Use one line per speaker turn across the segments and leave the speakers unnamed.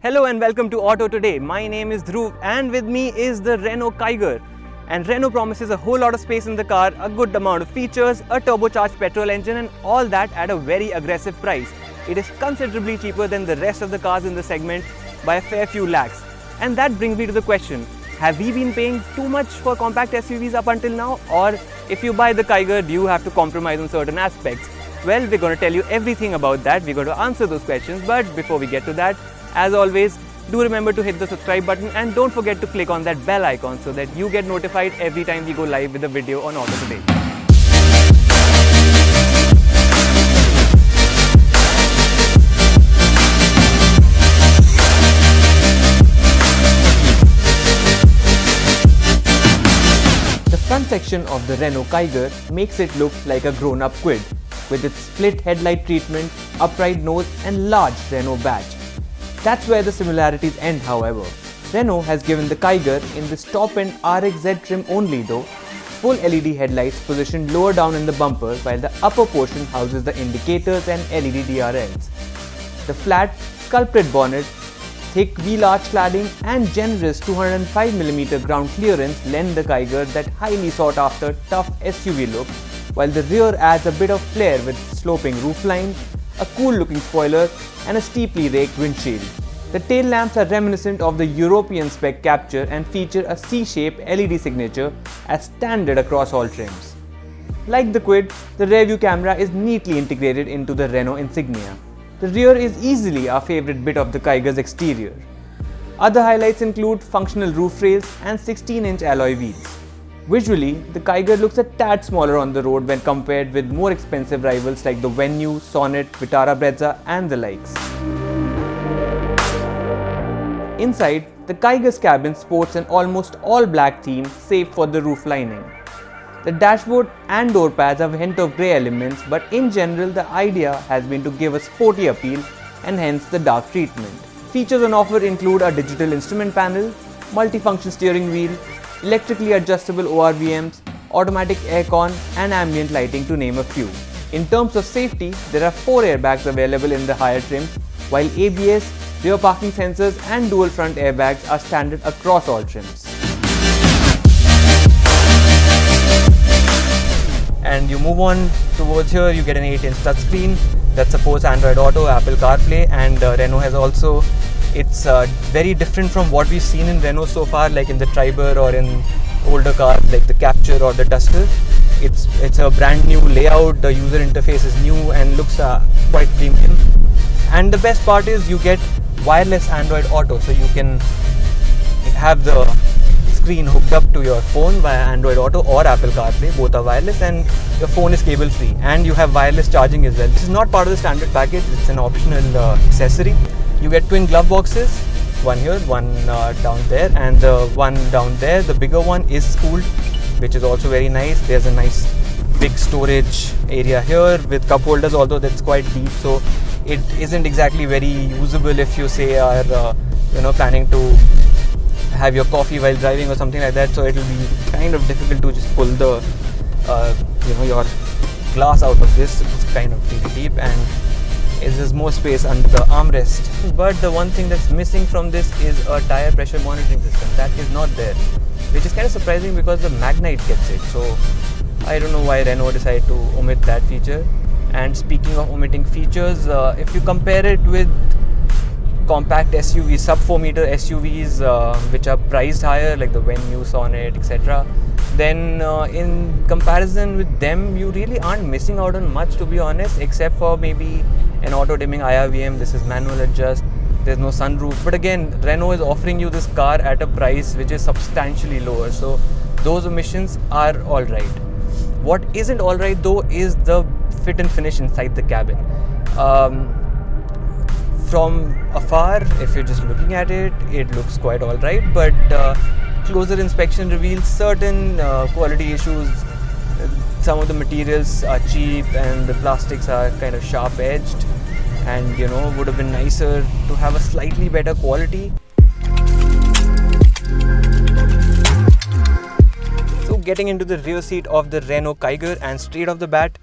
Hello and welcome to AutoToday. My name is Dhruv and with me is the Renault Kiger. And Renault promises a whole lot of space in the car, a good amount of features, a turbocharged petrol engine and all that at a very aggressive price. It is considerably cheaper than the rest of the cars in the segment by a fair few lakhs. And that brings me to the question, have we been paying too much for compact SUVs up until now? Or if you buy the Kiger, do you have to compromise on certain aspects? Well, we're going to tell you everything about that. We're going to answer those questions. But before we get to that, as always, do remember to hit the subscribe button and don't forget to click on that bell icon so that you get notified every time we go live with a video on AutoToday. The front section of the Renault Kiger makes it look like a grown-up Kwid with its split headlight treatment, upright nose and large Renault badge. That's where the similarities end, however. Renault has given the Kiger in this top-end RXZ trim only though, full LED headlights positioned lower down in the bumper while the upper portion houses the indicators and LED DRLs. The flat, sculpted bonnet, thick wheel arch cladding and generous 205mm ground clearance lend the Kiger that highly sought-after tough SUV look, while the rear adds a bit of flair with sloping roofline, a cool-looking spoiler and a steeply raked windshield. The tail lamps are reminiscent of the European spec Capture and feature a C-shaped LED signature as standard across all trims. Like the Kwid, the rear-view camera is neatly integrated into the Renault insignia. The rear is easily our favourite bit of the Kiger's exterior. Other highlights include functional roof rails and 16-inch alloy wheels. Visually, the Kiger looks a tad smaller on the road when compared with more expensive rivals like the Venue, Sonet, Vitara Brezza and the likes. Inside, the Kiger's cabin sports an almost all-black theme save for the roof lining. The dashboard and door pads have a hint of grey elements, but in general the idea has been to give a sporty appeal and hence the dark treatment. Features on offer include a digital instrument panel, multifunction steering wheel, electrically adjustable ORVMS, automatic aircon and ambient lighting to name a few. In terms of safety, there are 4 airbags available in the higher trims, while ABS, rear parking sensors and dual front airbags are standard across all trims. And you move on towards here, you get an 8-inch touchscreen that supports Android Auto, Apple CarPlay and Renault has also. It's very different from what we've seen in Renault so far, like in the Triber or in older cars like the Capture or the Duster. It's a brand new layout, the user interface is new and looks quite premium. And the best part is you get wireless Android Auto, so you can have the screen hooked up to your phone via Android Auto or Apple CarPlay, both are wireless and your phone is cable free and you have wireless charging as well. This is not part of the standard package, it's an optional accessory. You get twin glove boxes, one here, one down there and the one down there, the bigger one is spooled, which is also very nice. There's a nice big storage area here with cup holders, although that's quite deep, so it isn't exactly very usable if you say are planning to have your coffee while driving or something like that, so it'll be kind of difficult to just pull the your glass out of this. It's kind of really deep and there's more space under the armrest. But the one thing that's missing from this is a tire pressure monitoring system. That is not there, which is kind of surprising because the Magnite gets it. So I don't know why Renault decided to omit that feature. And speaking of omitting features, if you compare it with compact SUVs, sub 4 meter SUVs which are priced higher like the Venue, Sonet, etc., then in comparison with them you really aren't missing out on much, to be honest, except for maybe an auto dimming IRVM. This is manual adjust, there's no sunroof, but again Renault is offering you this car at a price which is substantially lower, so those omissions are alright. What isn't alright though is the fit and finish inside the cabin. From afar, if you're just looking at it, it looks quite alright, but closer inspection reveals certain quality issues. Some of the materials are cheap and the plastics are kind of sharp edged and would have been nicer to have a slightly better quality. So getting into the rear seat of the Renault Kiger, and straight off the bat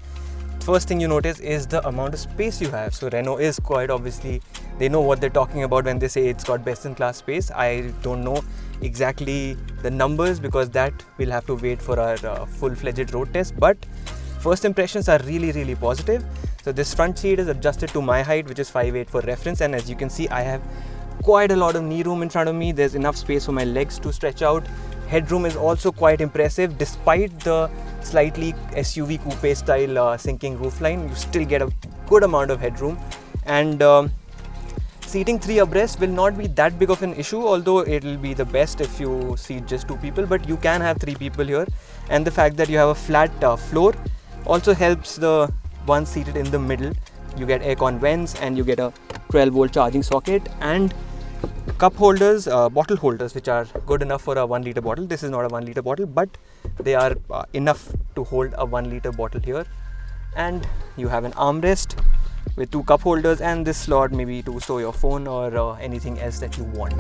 first thing you notice is the amount of space you have. So Renault is quite obviously, they know what they're talking about when they say it's got best in class space. I don't know exactly the numbers because that we'll have to wait for our full-fledged road test, but first impressions are really positive. So this front seat is adjusted to my height, which is 5'8" for reference, and as you can see, I have quite a lot of knee room in front of me. There's enough space for my legs to stretch out. Headroom is also quite impressive. Despite the slightly SUV coupe style sinking roofline, you still get a good amount of headroom. And seating 3 abreast will not be that big of an issue, although it will be the best if you seat just 2 people, but you can have 3 people here. And the fact that you have a flat floor also helps the one seated in the middle. You get aircon vents and you get a 12-volt charging socket and cup holders, bottle holders, which are good enough for a 1 liter bottle. This is not a 1 liter bottle, but they are enough to hold a 1 liter bottle here. And you have an armrest with 2 cup holders and this slot maybe to store your phone or anything else that you want.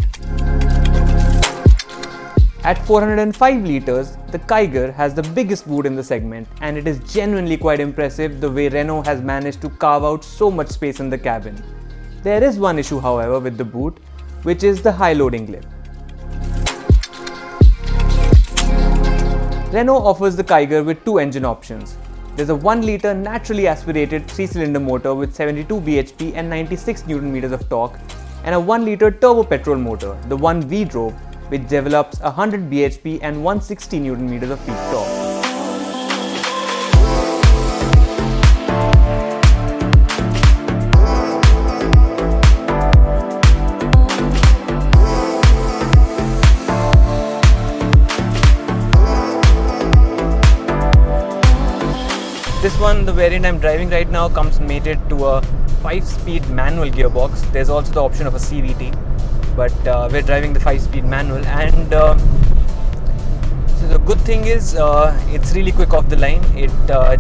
At 405 litres, the Kiger has the biggest boot in the segment, and it is genuinely quite impressive the way Renault has managed to carve out so much space in the cabin. There is one issue, however, with the boot, which is the high loading lip. Renault offers the Kiger with 2 engine options. There's a 1 litre naturally aspirated 3-cylinder motor with 72 bhp and 96 Nm of torque, and a 1 litre turbo petrol motor, the one we drove, which develops 100 bhp and 160 Nm of peak torque. This one, the variant I'm driving right now, comes mated to a 5-speed manual gearbox. There's also the option of a CVT, but we're driving the 5-speed manual, and so the good thing is it's really quick off the line. It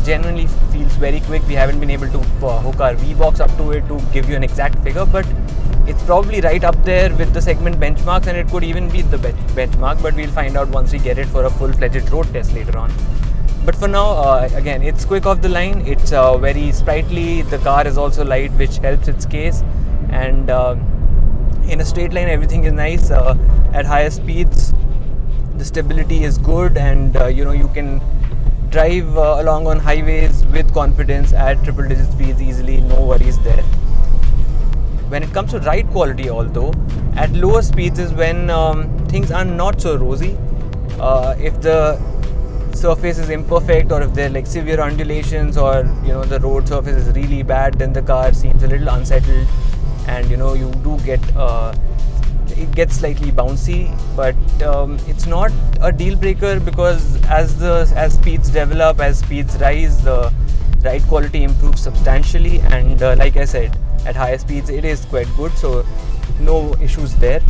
genuinely feels very quick. We haven't been able to hook our V-box up to it to give you an exact figure, but it's probably right up there with the segment benchmarks, and it could even beat the benchmark, but we'll find out once we get it for a full-fledged road test later on. But for now, again, it's quick off the line. It's very sprightly. The car is also light, which helps its case, and in a straight line everything is nice. At higher speeds the stability is good, and you can drive along on highways with confidence at triple digit speeds easily, no worries there. When it comes to ride quality, although, at lower speeds is when things are not so rosy. If the surface is imperfect, or if there are like severe undulations, or the road surface is really bad, then the car seems a little unsettled, and you do get it gets slightly bouncy, but it's not a deal breaker, because as speeds develop, as speeds rise, the ride quality improves substantially, and like I said, at higher speeds it is quite good, so no issues there.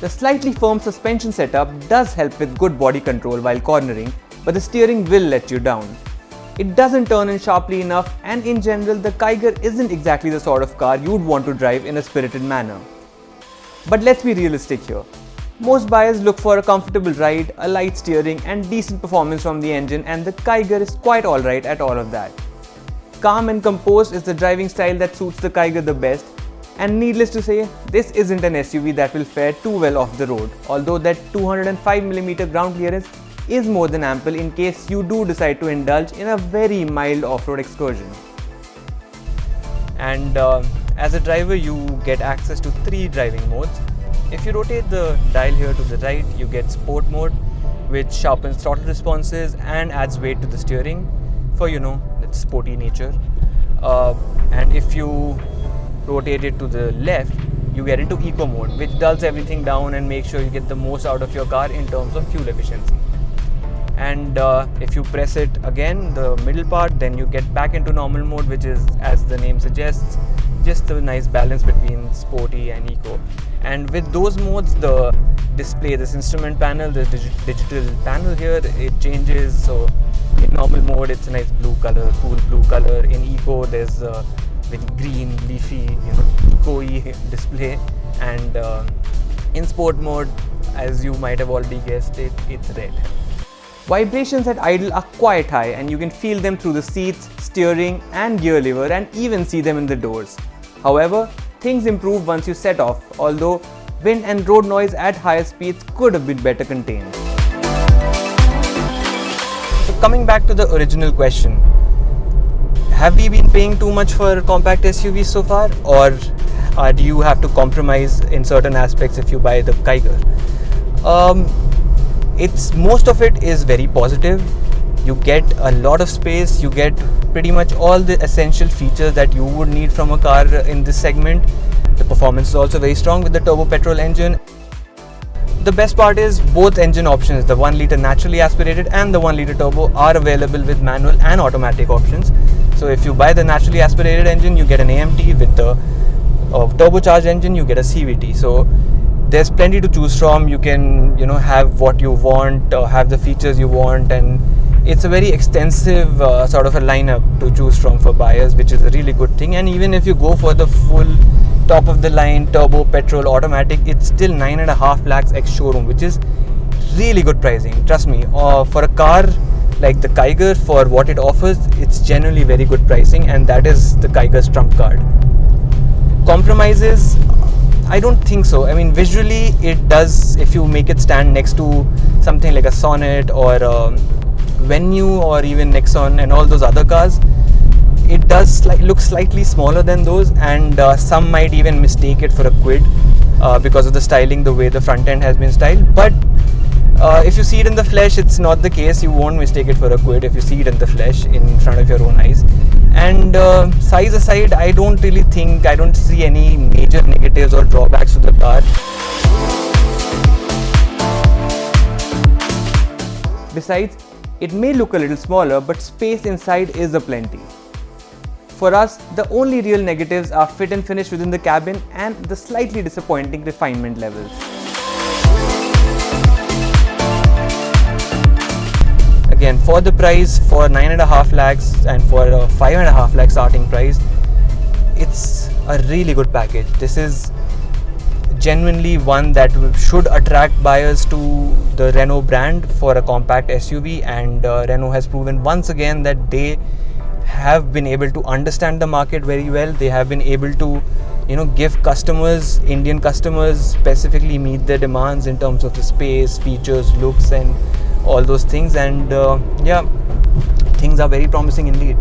The slightly firm suspension setup does help with good body control while cornering, but the steering will let you down. It doesn't turn in sharply enough, and in general the Kiger isn't exactly the sort of car you'd want to drive in a spirited manner. But let's be realistic here. Most buyers look for a comfortable ride, a light steering and decent performance from the engine, and the Kiger is quite alright at all of that. Calm and composed is the driving style that suits the Kiger the best, and needless to say, this isn't an SUV that will fare too well off the road, although that 205mm ground clearance is more than ample in case you do decide to indulge in a very mild off-road excursion. And as a driver, you get access to 3 driving modes. If you rotate the dial here to the right, you get Sport mode, which sharpens throttle responses and adds weight to the steering for its sporty nature. And if you rotate it to the left, you get into Eco mode, which dulls everything down and makes sure you get the most out of your car in terms of fuel efficiency. And if you press it again, the middle part, then you get back into normal mode, which is, as the name suggests, just a nice balance between sporty and eco. And with those modes, the display, this instrument panel, the digital panel here, it changes. So in normal mode, it's a nice blue color, cool blue color. In eco, there's a very green, leafy, eco-y display. And in sport mode, as you might have already guessed, it's red. Vibrations at idle are quite high and you can feel them through the seats, steering and gear lever and even see them in the doors. However, things improve once you set off, although wind and road noise at higher speeds could have been better contained. So coming back to the original question, have we been paying too much for compact SUVs so far, or do you have to compromise in certain aspects if you buy the Kiger? Most of it is very positive. You get a lot of space, you get pretty much all the essential features that you would need from a car in this segment. The performance is also very strong with the turbo petrol engine. The best part is both engine options, the 1 litre naturally aspirated and the 1 litre turbo, are available with manual and automatic options. So if you buy the naturally aspirated engine, you get an AMT. With the turbocharged engine, you get a CVT. So there's plenty to choose from. You can, have what you want, have the features you want, and it's a very extensive sort of a lineup to choose from for buyers, which is a really good thing. And even if you go for the full top of the line turbo petrol automatic, it's still 9.5 lakhs ex showroom, which is really good pricing. Trust me, for a car like the Kiger, for what it offers, it's generally very good pricing, and that is the Kiger's trump card. Compromises, I don't think so. I mean, visually it does. If you make it stand next to something like a Sonet or a Venue or even Nexon and all those other cars, it does look slightly smaller than those, and some might even mistake it for a quid because of the styling, the way the front end has been styled. But if you see it in the flesh, it's not the case. You won't mistake it for a quid if you see it in the flesh in front of your own eyes. And size aside, I don't see any major negatives or drawbacks to the car. Besides, it may look a little smaller, but space inside is aplenty. For us, the only real negatives are fit and finish within the cabin and the slightly disappointing refinement levels. Again, for the price, for 9.5 lakhs and for a 5.5 lakh starting price, it's a really good package. This is genuinely one that should attract buyers to the Renault brand for a compact SUV, and Renault has proven once again that they have been able to understand the market very well. They have been able to give customers, Indian customers specifically, meet their demands in terms of the space, features, looks and all those things, and things are very promising indeed.